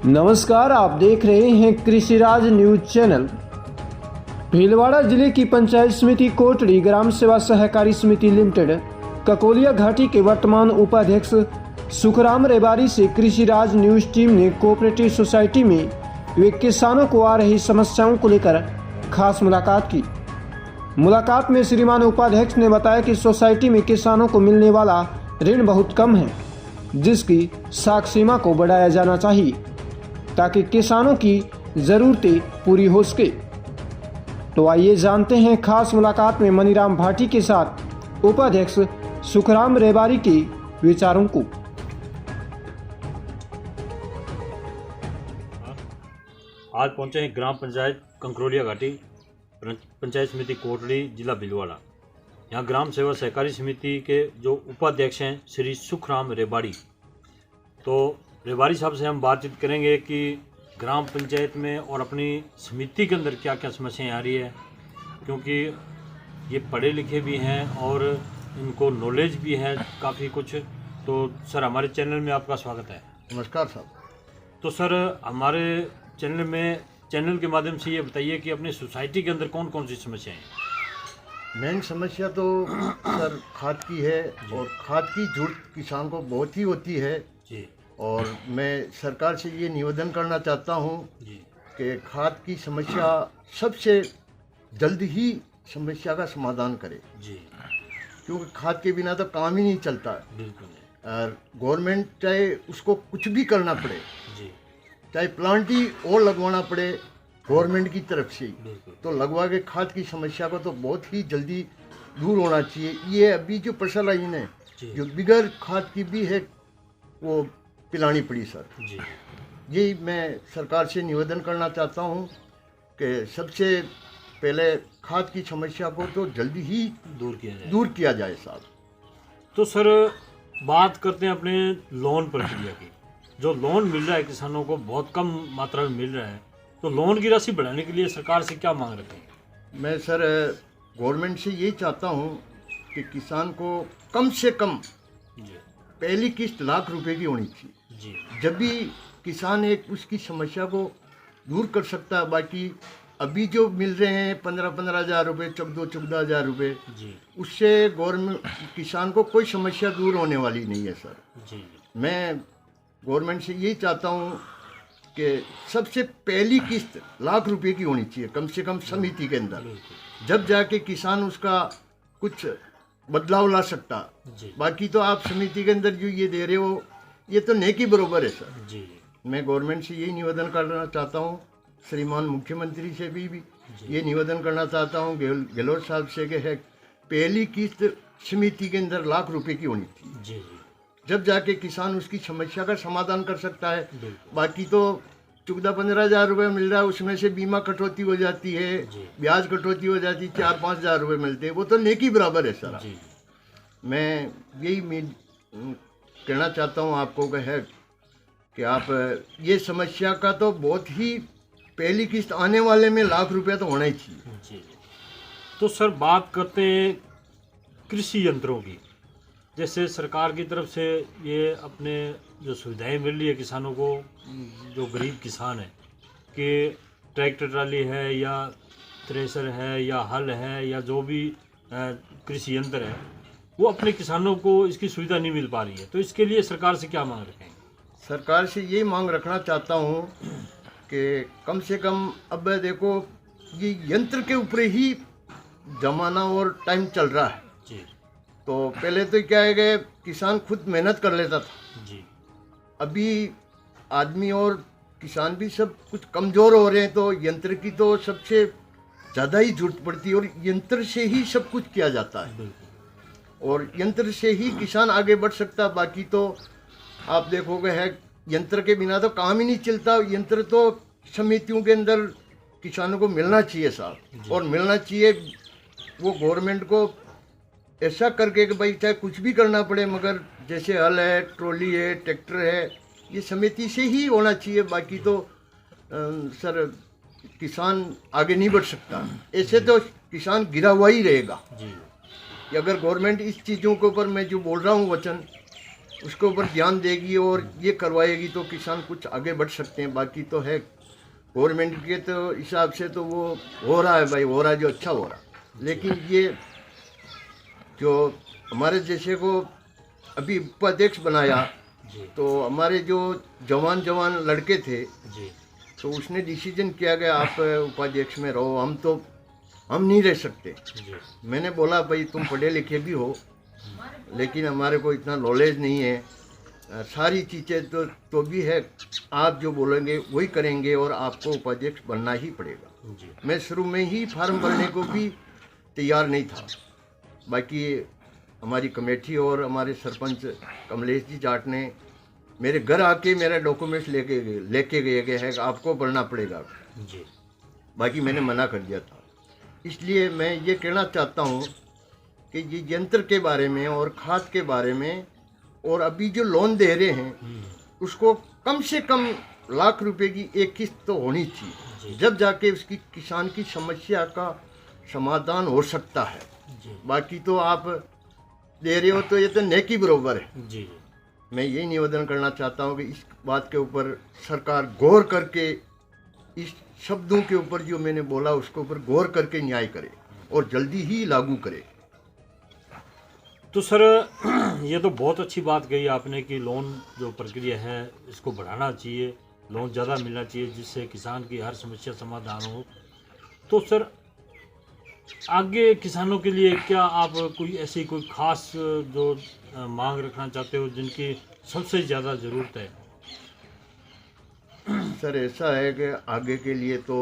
नमस्कार, आप देख रहे हैं कृषिराज न्यूज चैनल। भीलवाड़ा जिले की पंचायत समिति कोटड़ी ग्राम सेवा सहकारी समिति लिमिटेड ककोलिया घाटी के वर्तमान उपाध्यक्ष सुखराम रेबारी से कृषिराज न्यूज टीम ने कोऑपरेटिव सोसाइटी में वे किसानों को आ रही समस्याओं को लेकर खास मुलाकात की। मुलाकात में श्रीमान उपाध्यक्ष ने बताया कि सोसाइटी में किसानों को मिलने वाला ऋण बहुत कम है, जिसकी साख सीमा को बढ़ाया जाना चाहिए ताकि किसानों की ज़रूरतें पूरी हो सके। तो आइए जानते हैं खास मुलाकात में मनीराम भाटी के साथ उपाध्यक्ष सुखराम रेबारी के विचारों को। आज पहुंचे हैं ग्राम पंचायत कंकरोलिया घाटी, पंचायत समिति कोटड़ी, जिला भीलवाड़ा। यहाँ ग्राम सेवा सहकारी समिति के जो उपाध्यक्ष हैं श्री सुखराम रेबारी। तो रेबारी साहब से हम बातचीत करेंगे कि ग्राम पंचायत में और अपनी समिति के अंदर क्या क्या समस्याएं आ रही है, क्योंकि ये पढ़े लिखे भी हैं और इनको नॉलेज भी है काफ़ी कुछ। तो सर, हमारे चैनल में आपका स्वागत है। नमस्कार साहब। तो सर, हमारे चैनल के माध्यम से ये बताइए कि अपनी सोसाइटी के अंदर कौन कौन सी समस्याएं हैं। मेन समस्या तो सर खाद की है, और खाद की जरूरत किसान को बहुत ही होती है जी। और मैं सरकार से ये निवेदन करना चाहता हूँ कि खाद की समस्या सबसे जल्द ही समस्या का समाधान करे जी, क्योंकि खाद के बिना तो काम ही नहीं चलता। बिल्कुल। और गवर्नमेंट चाहे उसको कुछ भी करना पड़े, जी, चाहे प्लांट ही और लगवाना पड़े गवर्नमेंट की तरफ से, बिल्कुल। तो लगवा के खाद की समस्या को तो बहुत ही जल्दी दूर होना चाहिए। ये अभी जो फसल आई है जो बिगैर खाद की भी है वो पिलानी पड़ी सर। जी। यही मैं सरकार से निवेदन करना चाहता हूँ कि सबसे पहले खाद की समस्या को तो जल्दी ही दूर किया जाए साहब। तो सर, बात करते हैं अपने लोन प्रक्रिया की। जो लोन मिल रहा है किसानों को बहुत कम मात्रा में मिल रहा है, तो लोन की राशि बढ़ाने के लिए सरकार से क्या मांग रखते हैं। मैं सर गवर्नमेंट से यही चाहता हूँ कि किसान को कम से कम पहली किस्त ₹1,00,000 की होनी चाहिए जी। जब भी किसान एक उसकी समस्या को दूर कर सकता है। बाकी अभी जो मिल रहे हैं 15-15 हज़ार रुपये, 14-14 हज़ार रुपये, उससे गवर्नमेंट किसान को कोई समस्या दूर होने वाली नहीं है सर जी। मैं गवर्नमेंट से यही चाहता हूँ कि सबसे पहली किस्त ₹1,00,000 की होनी चाहिए कम से कम समिति के अंदर, जब जाके किसान उसका कुछ बदलाव ला सकता। बाकी तो आप समिति के अंदर जो ये दे रहे हो ये तो नेकी बरोबर है सर जी। मैं गवर्नमेंट से यही निवेदन करना चाहता हूँ, श्रीमान मुख्यमंत्री से भी ये निवेदन करना चाहता हूँ, गहलोत साहब से कि है पहली किस्त समिति के अंदर ₹1,00,000 की होनी थी, जब जाके किसान उसकी समस्या का समाधान कर सकता है। बाकी तो 14-15 हज़ार रुपये मिल रहा है, उसमें से बीमा कटौती हो जाती है, ब्याज कटौती हो जाती है, 4-5 हज़ार रुपये मिलते हैं, वो तो नेकी बराबर है सर। मैं यही कहना चाहता हूँ आपको कि आप ये समस्या का तो बहुत ही पहली किस्त आने वाले में ₹1,00,000 तो होना ही चाहिए। तो सर, बात करते हैं कृषि यंत्रों की। जैसे सरकार की तरफ से ये अपने जो सुविधाएं मिल रही है किसानों को, जो गरीब किसान है, कि ट्रैक्टर ट्राली है या थ्रेसर है या हल है या जो भी कृषि यंत्र है, वो अपने किसानों को इसकी सुविधा नहीं मिल पा रही है। तो इसके लिए सरकार से क्या मांग रखेंगे। सरकार से ये मांग रखना चाहता हूँ कि कम से कम अब देखो ये यंत्र के ऊपर ही जमाना और टाइम चल रहा है जी। तो पहले तो क्या है कि किसान खुद मेहनत कर लेता था जी। अभी आदमी और किसान भी सब कुछ कमज़ोर हो रहे हैं, तो यंत्र की तो सबसे ज़्यादा ही जरूरत पड़ती है और यंत्र से ही सब कुछ किया जाता है और यंत्र से ही किसान आगे बढ़ सकता। बाकी तो आप देखोगे है यंत्र के बिना तो काम ही नहीं चलता। यंत्र तो समितियों के अंदर किसानों को मिलना चाहिए साहब, और मिलना चाहिए वो गवर्नमेंट को ऐसा करके कि भाई चाहे कुछ भी करना पड़े, मगर जैसे हल है, ट्रॉली है, ट्रैक्टर है, ये समिति से ही होना चाहिए। बाकी तो सर किसान आगे नहीं बढ़ सकता, ऐसे तो किसान गिरा हुआ ही रहेगा जी। अगर गवर्नमेंट इस चीज़ों के ऊपर मैं जो बोल रहा हूँ वचन, उसके ऊपर ध्यान देगी और ये करवाएगी तो किसान कुछ आगे बढ़ सकते हैं। बाकी तो है गवर्नमेंट के तो हिसाब से तो वो हो रहा है भाई, हो रहा है जो अच्छा हो रहा। लेकिन ये जो हमारे जैसे को अभी उपाध्यक्ष बनाया तो हमारे जो जवान लड़के थे तो उसने डिसीजन किया गया आप उपाध्यक्ष में रहो, हम नहीं रह सकते। मैंने बोला भाई तुम पढ़े लिखे भी हो लेकिन हमारे को इतना नॉलेज नहीं है, सारी चीज़ें तो भी है, आप जो बोलेंगे वही करेंगे और आपको उपाध्यक्ष बनना ही पड़ेगा। मैं शुरू में ही फार्म भरने को भी तैयार नहीं था। बाकी हमारी कमेटी और हमारे सरपंच कमलेश जी जाट ने मेरे घर आके मेरा डॉक्यूमेंट्स लेके गए हैं, आपको भरना पड़ेगा जी। बाकी मैंने मना कर दिया था। इसलिए मैं ये कहना चाहता हूँ कि ये यंत्र के बारे में और खाद के बारे में और अभी जो लोन दे रहे हैं उसको कम से कम लाख रुपए की एक किस्त तो होनी चाहिए, जब जाके उसकी किसान की समस्या का समाधान हो सकता है। बाकी तो आप दे रहे हो तो ये तो नेकी बरोबर है जी। मैं यही निवेदन करना चाहता हूँ कि इस बात के ऊपर सरकार गौर करके इस शब्दों के ऊपर जो मैंने बोला उसके ऊपर गौर करके न्याय करे और जल्दी ही लागू करे। तो सर ये तो बहुत अच्छी बात कही आपने कि लोन जो प्रक्रिया है इसको बढ़ाना चाहिए, लोन ज़्यादा मिलना चाहिए जिससे किसान की हर समस्या समाधान हो। तो सर आगे किसानों के लिए क्या आप कोई ऐसी कोई खास जो मांग रखना चाहते हो जिनकी सबसे ज़्यादा ज़रूरत है? सर ऐसा है कि आगे के लिए तो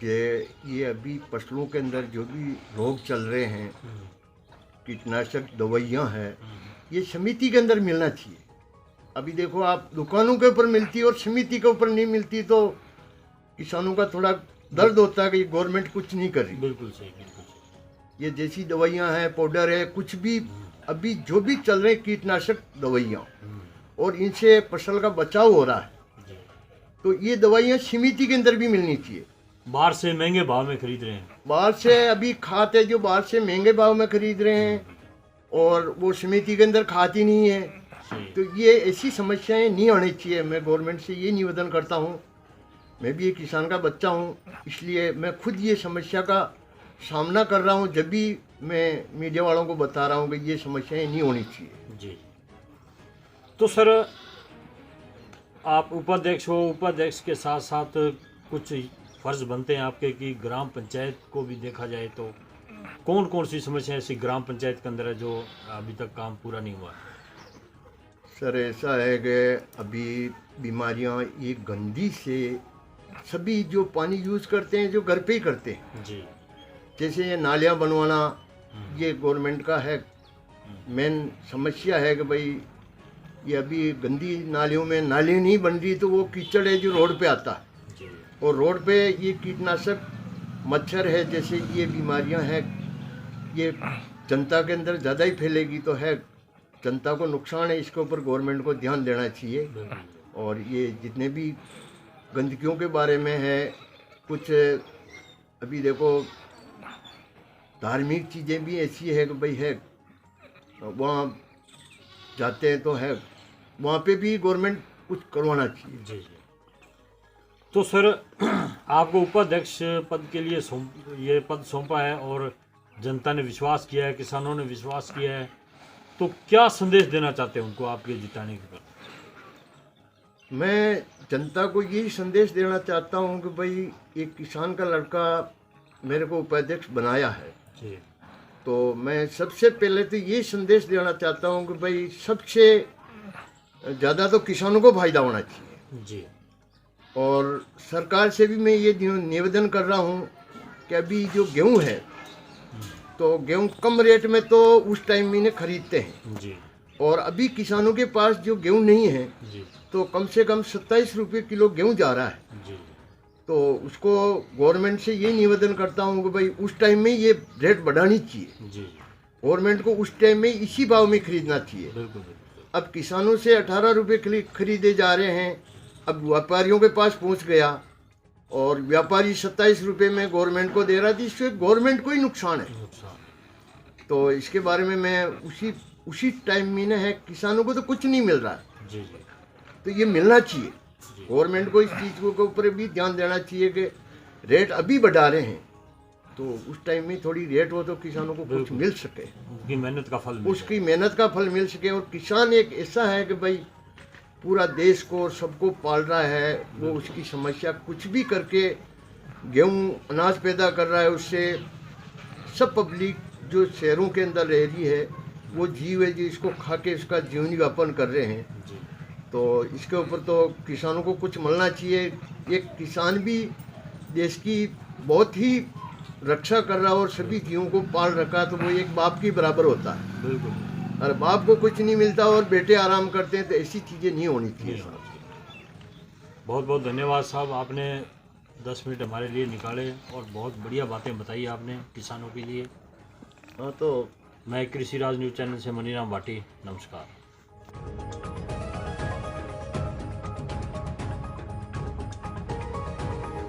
ये अभी फसलों के अंदर जो भी रोग चल रहे हैं, कीटनाशक दवाइयाँ हैं, ये समिति के अंदर मिलना चाहिए। अभी देखो आप दुकानों के ऊपर मिलती है और समिति के ऊपर नहीं मिलती तो किसानों का थोड़ा दर्द होता है कि गवर्नमेंट कुछ नहीं कर रही। बिल्कुल सही, बिल्कुल सही। ये जैसी दवाइयाँ हैं, पाउडर है, कुछ भी अभी जो भी चल रहे कीटनाशक दवाइयाँ और इनसे फसल का बचाव हो रहा है, तो ये दवाइयाँ समिति के अंदर भी मिलनी चाहिए। बाहर से महंगे भाव में खरीद रहे हैं, बाहर से अभी खाद है जो बाहर से महंगे भाव में खरीद रहे हैं और वो समिति के अंदर खाती नहीं है, तो ये ऐसी समस्याएं नहीं आनी चाहिए। मैं गवर्नमेंट से ये निवेदन करता हूँ, मैं भी एक किसान का बच्चा हूँ, इसलिए मैं खुद ये समस्या का सामना कर रहा हूँ। जब भी मैं मीडिया वालों को बता रहा हूँ कि ये समस्याएं नहीं होनी चाहिए जी। तो सर आप उपाध्यक्ष हो, उपाध्यक्ष के साथ साथ कुछ फर्ज बनते हैं आपके कि ग्राम पंचायत को भी देखा जाए तो कौन कौन सी समस्या ऐसी ग्राम पंचायत के अंदर है जो अभी तक काम पूरा नहीं हुआ? सर ऐसा है कि अभी बीमारियां ये गंदी से सभी जो पानी यूज़ करते हैं जो घर पे ही करते हैं जी, जैसे ये नालियां बनवाना, ये गवर्नमेंट का है मेन समस्या है कि भाई ये अभी गंदी नालियों में नाली नहीं बन रही तो वो कीचड़ है जो रोड पे आता है और रोड पे ये कीटनाशक मच्छर है, जैसे ये बीमारियां हैं ये जनता के अंदर ज़्यादा ही फैलेगी तो है जनता को नुकसान है। इसके ऊपर गवर्नमेंट को ध्यान देना चाहिए। और ये जितने भी गंदगियों के बारे में है, कुछ अभी देखो धार्मिक चीज़ें भी ऐसी है कि भाई है वहाँ जाते हैं तो है वहाँ पे भी गवर्नमेंट कुछ करवाना चाहिए जी जी। तो सर आपको उपाध्यक्ष पद के लिए ये पद सौंपा है और जनता ने विश्वास किया है, किसानों ने विश्वास किया है, तो क्या संदेश देना चाहते हैं उनको आपके जिताने के बाद? मैं जनता को यही संदेश देना चाहता हूँ कि भाई एक किसान का लड़का मेरे को उपाध्यक्ष बनाया है जी। तो मैं सबसे पहले तो ये संदेश देना चाहता हूँ कि भाई सबसे ज़्यादा तो किसानों को फायदा होना चाहिए जी। और सरकार से भी मैं ये निवेदन कर रहा हूँ कि अभी जो गेहूँ है तो गेहूँ कम रेट में तो उस टाइम में इन्हें खरीदते हैं जी। और अभी किसानों के पास जो गेहूँ नहीं है जी। तो कम से कम 27 रुपये किलो गेहूँ जा रहा है जी। तो उसको गवर्नमेंट से ये निवेदन करता हूँ कि भाई उस टाइम में ये रेट बढ़ानी चाहिए जी। गवर्नमेंट को उस टाइम में इसी भाव में खरीदना चाहिए। बिल्कुल। अब किसानों से 18 रुपये खरीदे जा रहे हैं, अब व्यापारियों के पास पहुंच गया और व्यापारी 27 रुपये में गवर्नमेंट को दे रहा था, इससे गवर्नमेंट को ही नुकसान है। तो इसके बारे में मैं उसी उसी टाइम में ना है, किसानों को तो कुछ नहीं मिल रहा है। जी जी तो ये मिलना चाहिए, गवर्नमेंट को इस चीज़ के ऊपर भी ध्यान देना चाहिए कि रेट अभी बढ़ा रहे हैं तो उस टाइम में थोड़ी रेट हो तो किसानों को कुछ मिल सके, उसकी मेहनत का फल मिले। उसकी मेहनत का फल मिल सके। और किसान एक ऐसा है कि भाई पूरा देश को और सबको पाल रहा है, वो उसकी समस्या कुछ भी करके गेहूँ अनाज पैदा कर रहा है, उससे सब पब्लिक जो शहरों के अंदर रह रही है वो जीव है जी, इसको खा के इसका जीवन यापन कर रहे हैं। जी तो इसके ऊपर तो किसानों को कुछ मिलना चाहिए। एक किसान भी देश की बहुत ही रक्षा कर रहा है और सभी जीवों को पाल रखा है, तो वो एक बाप के बराबर होता है। बिल्कुल। और बाप को कुछ नहीं मिलता और बेटे आराम करते हैं, तो ऐसी चीज़ें नहीं होनी चाहिए साहब। बहुत बहुत धन्यवाद साहब, आपने 10 मिनट हमारे लिए निकाले और बहुत बढ़िया बातें बताई आपने किसानों के लिए। हाँ, तो मैं कृषि राज न्यूज़ चैनल से मनीराम भाटी, नमस्कार।